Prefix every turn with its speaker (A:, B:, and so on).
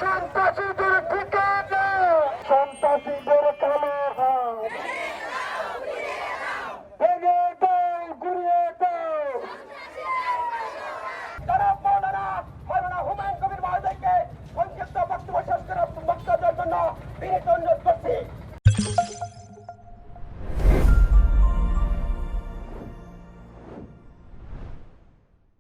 A: সন্ত্রাসীদের ঠিকানা সন্ত্রাসীদের কালো হাত ভেঙে দাও গুড়িয়ে দাও। তারা মাওলানা হুমায়ুন কবির মহোদয়কে সংক্ষিপ্ত বক্তব্য শেষ করার বক্তব্যের জন্য বিনীত অনুরোধ